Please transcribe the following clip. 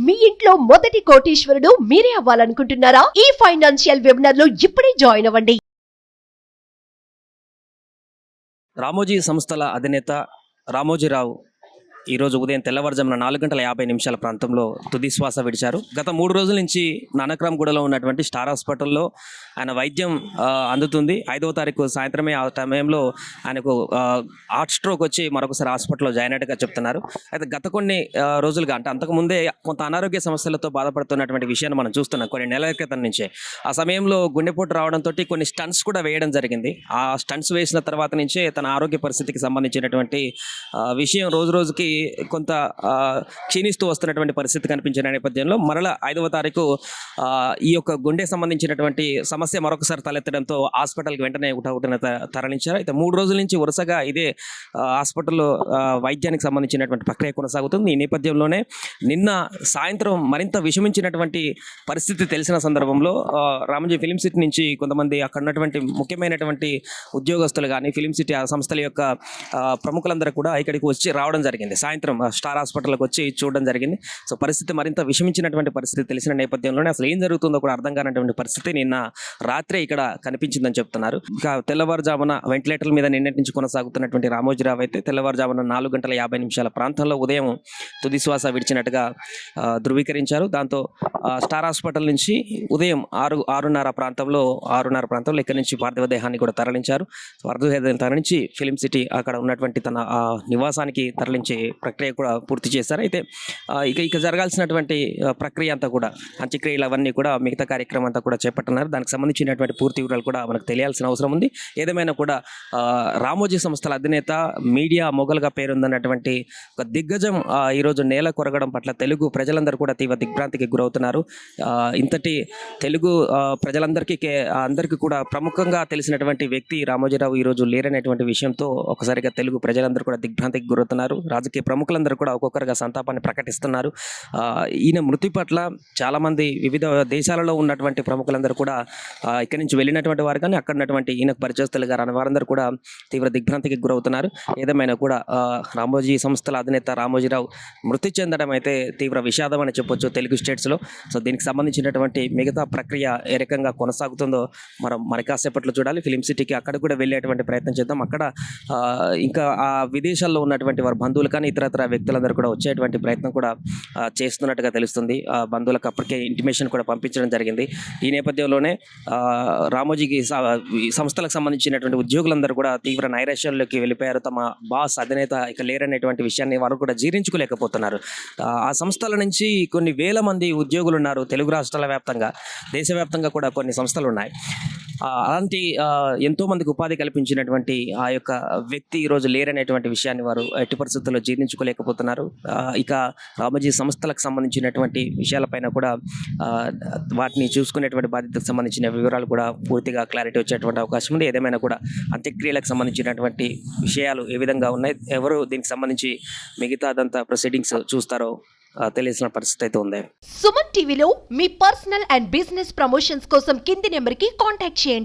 మీ ఇంట్లో మొదటి కోటీశ్వరుడు మీరే అవ్వాలనుకుంటున్నారా? ఈ ఫైనాన్షియల్ వెబినార్ లో ఇప్పుడే జాయిన్ అవ్వండి. రామోజీ సంస్థల అధినేత రామోజీరావు ఈరోజు ఉదయం తెల్లవారుజామున 4:50 ప్రాంతంలో తుది శ్వాస విడిచారు. గత 3 రోజుల నుంచి నానక్రామ్గూడలో ఉన్నటువంటి స్టార్ హాస్పిటల్లో ఆయన వైద్యం అందుతుంది. 5వ తారీఖు సాయంత్రమే ఆ సమయంలో ఆయనకు హార్ట్ స్ట్రోక్ వచ్చి మరొకసారి హాస్పిటల్లో జాయిన్ అయినట్టుగా చెప్తున్నారు. అయితే గత కొన్ని రోజులుగా అంటే అంతకుముందే కొంత అనారోగ్య సమస్యలతో బాధపడుతున్నటువంటి విషయాన్ని మనం చూస్తున్నాం కొన్ని నెలల క్రితం నుంచే. ఆ సమయంలో గుండెపోటు రావడంతో కొన్ని స్టంట్స్ కూడా వేయడం జరిగింది. ఆ స్టంట్స్ వేసిన తర్వాత నుంచే తన ఆరోగ్య పరిస్థితికి సంబంధించినటువంటి విషయం రోజు రోజుకి కొంత క్షీణిస్తూ వస్తున్నటువంటి పరిస్థితి కనిపించిన నేపథ్యంలో మరలా 5వ తారీఖు ఈ యొక్క గుండె సంబంధించినటువంటి సమస్య మరొకసారి తలెత్తడంతో హాస్పిటల్కి వెంటనే ఒకటిన తరలించారు. అయితే 3 రోజుల నుంచి వరుసగా ఇదే హాస్పిటల్లో వైద్యానికి సంబంధించినటువంటి ప్రక్రియ కొనసాగుతుంది. ఈ నేపథ్యంలోనే నిన్న సాయంత్రం మరింత విషమించినటువంటి పరిస్థితి తెలిసిన సందర్భంలో రామోజీ ఫిలిం సిటీ నుంచి కొంతమంది అక్కడ ఉన్నటువంటి ముఖ్యమైనటువంటి ఉద్యోగస్తులు కానీ ఫిలిం సిటీ సంస్థల యొక్క ప్రముఖులందరూ కూడా ఇక్కడికి వచ్చి రావడం జరిగింది. సాయంత్రం స్టార్ హాస్పిటల్కి వచ్చి చూడడం జరిగింది. సో పరిస్థితి మరింత విషమించినటువంటి పరిస్థితి తెలిసిన నేపథ్యంలోనే అసలు ఏం జరుగుతుందో కూడా అర్థం కానటువంటి పరిస్థితి నిన్న రాత్రే ఇక్కడ కనిపించిందని చెప్తున్నారు. ఇంకా తెల్లవారుజామున వెంటిలేటర్ల మీద నిన్నటి నుంచి కొనసాగుతున్నటువంటి రామోజీరావు అయితే తెల్లవారుజామున 4:50 ప్రాంతంలో ఉదయం తుది శ్వాస విడిచినట్టుగా ధృవీకరించారు. దాంతో స్టార్ హాస్పిటల్ నుంచి ఉదయం 6:30 ప్రాంతంలో ఇక్కడి నుంచి పార్థివ దేహాన్ని కూడా తరలించారు. పార్థివ దేహాన్ని తరలించి ఫిలిం సిటీ అక్కడ ఉన్నటువంటి తన నివాసానికి తరలించే ప్రక్రియ కూడా పూర్తి చేశారు. అయితే ఇక జరగాల్సినటువంటి ప్రక్రియ అంతా కూడా అంత్యక్రియలు అవన్నీ కూడా మిగతా కార్యక్రమం అంతా కూడా చేపట్టున్నారు. దానికి సంబంధించినటువంటి పూర్తి వివరాలు కూడా మనకు తెలియాల్సిన అవసరం ఉంది. ఏదేమైనా కూడా రామోజీ సంస్థల అధినేత మీడియా మొగల్గా పేరొందన్నటువంటి ఒక దిగ్గజం ఈరోజు నేల కొరగడం పట్ల తెలుగు ప్రజలందరూ కూడా తీవ్ర దిగ్భ్రాంతికి గురవుతున్నారు. ఇంతటి తెలుగు అందరికీ కూడా ప్రముఖంగా తెలిసినటువంటి వ్యక్తి రామోజీరావు ఈరోజు లేరనేటువంటి విషయంతో ఒకసారిగా తెలుగు ప్రజలందరూ కూడా దిగ్భ్రాంతికి గురవుతున్నారు. రాజకీయ ప్రముఖులందరూ కూడా ఒక్కొక్కరుగా సంతాపాన్ని ప్రకటిస్తున్నారు. ఈయన మృతి పట్ల చాలామంది వివిధ దేశాలలో ఉన్నటువంటి ప్రముఖులందరూ కూడా ఇక్కడి నుంచి వెళ్ళినటువంటి వారు కానీ అక్కడ ఉన్నటువంటి ఈయనకు పరిచయస్తులు గారు వారందరూ కూడా తీవ్ర దిగ్భ్రాంతికి గురవుతున్నారు. ఏదేమైనా కూడా రామోజీ సంస్థల అధినేత రామోజీరావు మృతి చెందడం అయితే తీవ్ర విషాదం అని చెప్పొచ్చు తెలుగు స్టేట్స్లో. సో దీనికి సంబంధించినటువంటి మిగతా ప్రక్రియ ఏ రకంగా కొనసాగుతుందో మరి కాసేపట్లో చూడాలి. ఫిలిం సిటీకి అక్కడ కూడా వెళ్ళేటువంటి ప్రయత్నం చేద్దాం. అక్కడ ఇంకా ఆ విదేశాల్లో ఉన్నటువంటి వారి బంధువులు కానీ ఇతరత్ర వ్యక్తులందరూ కూడా వచ్చేటువంటి ప్రయత్నం కూడా చేస్తున్నట్టుగా తెలుస్తుంది. బంధువులకు అప్పటికే ఇంటిమేషన్ కూడా పంపించడం జరిగింది. ఈ నేపథ్యంలోనే రామోజీకి సంస్థలకు సంబంధించినటువంటి ఉద్యోగులందరూ కూడా తీవ్ర నైరాశ్యంలోకి వెళ్ళిపోయారు. తమ బాస్ అధినేత ఇక లేరనేటువంటి విషయాన్ని వారు కూడా జీర్ణించుకోలేకపోతున్నారు. ఆ సంస్థల నుంచి కొన్ని వేల మంది ఉద్యోగులు ఉన్నారు. తెలుగు రాష్ట్రాల వ్యాప్తంగా దేశవ్యాప్తంగా కూడా కొన్ని సంస్థలు ఉన్నాయి. అలాంటి ఎంతోమందికి ఉపాధి కల్పించినటువంటి ఆ యొక్క వ్యక్తి ఈరోజు లేరనేటువంటి విషయాన్ని వారు ఎట్టి పరిస్థితుల్లో జీర్ణించుకోలేకపోతున్నారు. ఇక రామోజీ సంస్థలకు సంబంధించినటువంటి విషయాలపైన కూడా వాటిని చూసుకునేటువంటి బాధ్యతకు సంబంధించిన వివరాలు కూడా పూర్తిగా క్లారిటీ వచ్చేటువంటి అవకాశం ఉంది. ఏదేమైనా కూడా అంత్యక్రియలకు సంబంధించినటువంటి విషయాలు ఏ విధంగా ఉన్నాయి, ఎవరు దీనికి సంబంధించి మిగతాదంతా ప్రొసీడింగ్స్ చూస్తారో తెలిసిన పరిస్థితి అయితే ఉంది. సుమన్ టీవీలో మీ పర్సనల్ అండ్ బిజినెస్ ప్రమోషన్స్ కోసం కింది నెంబర్కి కాంటాక్ట్ చేయండి.